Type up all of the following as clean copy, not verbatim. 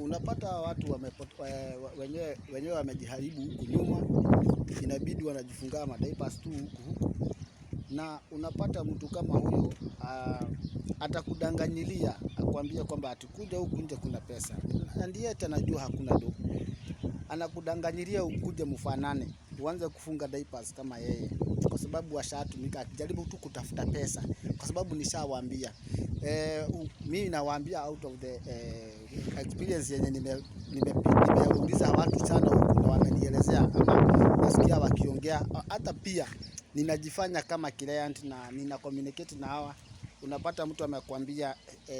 unapata watu wenyewe wamejiharibu huku nyuma, inabidi wanajifunga madiapers tu huku, na unapata mtu kama huyo atakudanganyilia akwambia kwamba atakuja huku nje kuna pesa, ndiye anajua hakuna do. Anakudanganyilia ukuje mfanane uanze kufunga diapers kama yeye, kwa sababu ashatumika akijaribu tu kutafuta pesa, kwa sababu nishawaambia mimi nawaambia out of the experience yenye nimeuliza watu sana huku na wamenielezea, ama nasikia wakiongea, hata pia ninajifanya kama client na nina communicate na hawa. Unapata mtu amekwambia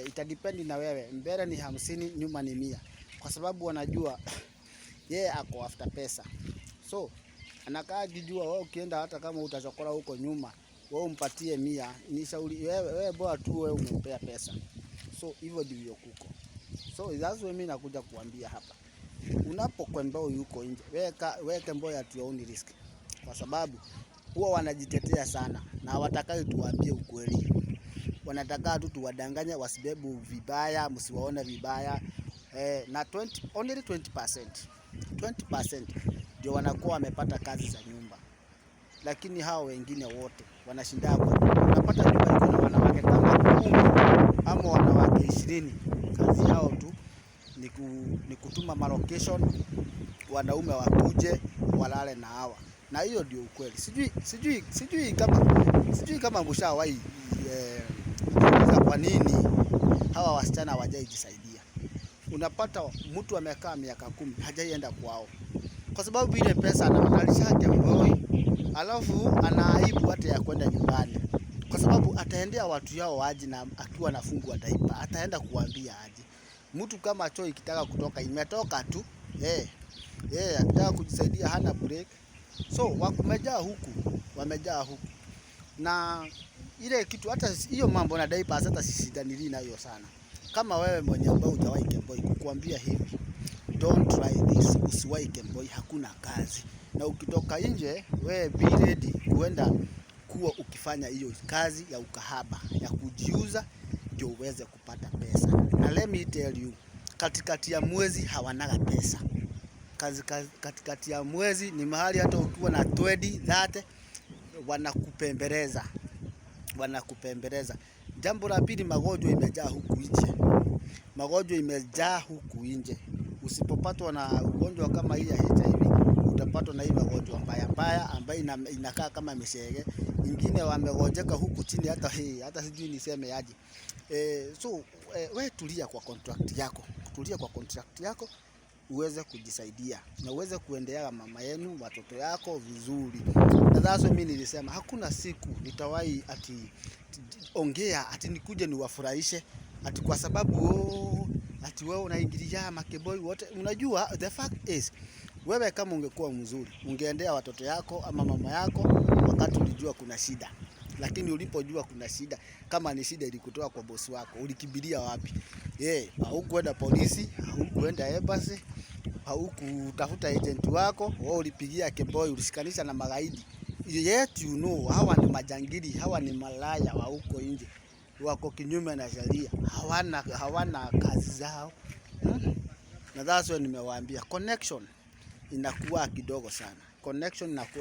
itadepend na wewe, mbele ni 50 nyuma ni 100, kwa sababu wanajua yeye ako after pesa. So anakaa kijua wewe ukienda hata kama utachokora huko nyuma, wewe umpatie 100, ni shauri wewe bora tu wewe umempea pesa. So hivyo ndivyo kuko. So that's why mimi nakuja kuambia hapa, unapokwenda yuko nje, weka mboya at your own risk, kwa sababu huwa wanajitetea sana na hawatakai tuwaambie ukweli. Wanataka tu tuwadanganya, wasibebu vibaya, msiwaone vibaya. Na only 20% ndio wanakuwa wamepata kazi za nyumba, lakini hao wengine wote wanashinda hapo. Unapata nyumba iko na wanawake kama 10 ama wanawake 20, kazi yao tu ni kutuma location, wanaume wakuje walale na hawa, na hiyo ndio ukweli. Sijui kama mshawahi kwa nini hawa wasichana hawajajisaidia. Unapata mtu amekaa miaka 10 hajaienda kwao, kwa sababu ile pesa anamalisha Kemboi, alafu anaaibu hata ya kwenda nyumbani, kwa sababu ataendea watu yao waji, na akiwa nafungwa diaper ataenda kuambia aje. Mtu kama choo ikitaka kutoka imetoka tu, akitaka kujisaidia hana break. So wamejaa huku na ile kitu, hata hiyo mambo na diapers hata sidanili nayo sana. Kama wewe mwenye ambao hujawahi Kemboi, kukuambia hivi, don't try this, usiwahi Kemboi, hakuna kazi. Na ukitoka nje, wewe be ready kuenda kuwa ukifanya hiyo kazi ya ukahaba, ya kujiuza ndio uweze kupata pesa. Na let me tell you, katikati ya mwezi hawanaga pesa. Katikati ya mwezi ni mahali hata ukiwa na 20-30 wanakupembeleza. Jambo la pili, magonjwa imejaa huku nje. Usipopatwa na ugonjwa kama hii ya HIV, utapatwa na hii magonjwa mbaya ambayo inakaa kama mishege. Ingine wamegojeka huku chini, hata sijui niseme aje. So wewe tulia kwa contract yako, uweze kujisaidia na uweze kuendelea mama yenu, watoto yako vizuri. Na that's why mimi nilisema hakuna siku nitawahi ongea nikuje niwafurahishe kwa sababu ati wewe unaingilia makeboi wote. Unajua the fact is, wewe kama ungekuwa mzuri ungeendea watoto yako ama mama yako wakati ulijua kuna shida. Lakini ulipojua kuna shida, kama ni shida ilikutoa kwa bosi wako, ulikimbilia wapi? Haukwenda polisi, haukwenda embassy, haukutafuta agent wako, wewe ulipigia Kemboi, ulishikanisha na magaidi. Yet you know, hawa ni majangili, hawa ni malaya wa huko nje, wako kinyume na sheria, hawana kazi zao. Na that's why nimewaambia connection inakuwa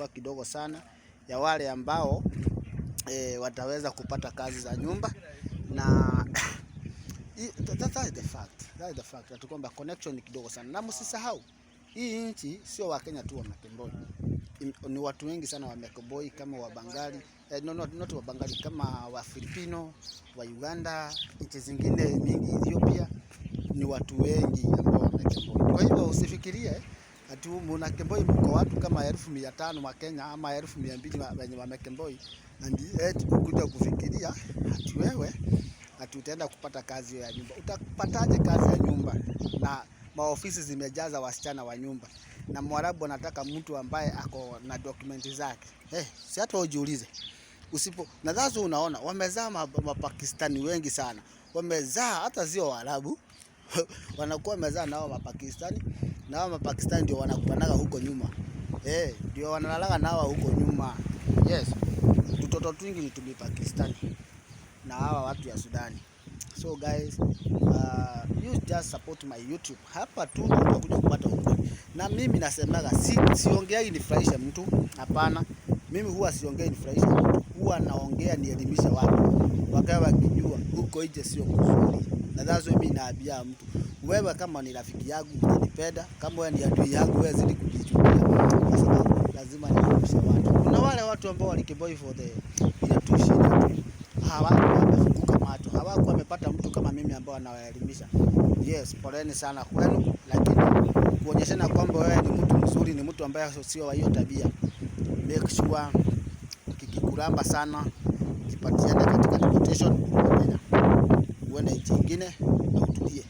kidogo sana ya wale ambao wataweza kupata kazi za nyumba. Na that's the fact that kwamba connection ni kidogo sana. Na msisahau, hii nchi sio wa Kenya tu wa Kemboi, ni watu wengi sana wa Kemboi, kama wa Bangali, not wa Bangali, kama wa Filipino, wa Uganda, nchi zingine mingi, Ethiopia, ni watu wengi ambao wa Kemboi. Kwa hivyo usifikirie ati mna Kemboi mko watu kama 1500 wa Kenya ama 1200 wenye wa Kemboi, eti kuja kufikiria ati wewe utaenda kupata kazi ya nyumba. Utapataje kazi ya nyumba na maofisi zimejaza wasichana wa nyumba, na Mwarabu anataka mtu ambaye ako na dokumenti zake? Si hata ujiulize. Na dhazo unaona wamezaa Mapakistani wengi sana, wamezaa hata sio Waarabu wanakuwa wamezaa nao Mapakistani, na hao Mapakistani ndio wanakutanaga huko nyuma, ndio wanalalaga nao huko nyuma. Yes, tutoto twingi ni Pakistani na hawa watu ya Sudani. So guys, you just support my YouTube. Hapa tu utakuja kupata ukweli. Na mimi nasemaga siongei nifurahishe mtu, hapana. Mimi huwa siongei nifurahishe mtu. Huwa naongea nielimisha watu. Wakawa wakijua huko nje sio kuzuri. Na that's why mimi naambia mtu, wewe kama ni rafiki yangu unanipenda, kama wewe ni adui yangu wewe zidi kujichukia. Kwa sababu lazima nielimishe watu. Kuna wale watu ambao walikiboi for the ile tu shida tu. Hawakuwa wamefunguka macho, hawakuwa wamepata mtu kama mimi ambao anawaelimisha. Yes, poleni sana kwenu, lakini kuonyeshana kwamba wewe ni mtu mzuri, ni mtu ambaye sio wa hiyo tabia. Make sure kikikuramba sana kipatiane katika deportation, uende nchi nyingine na utulie.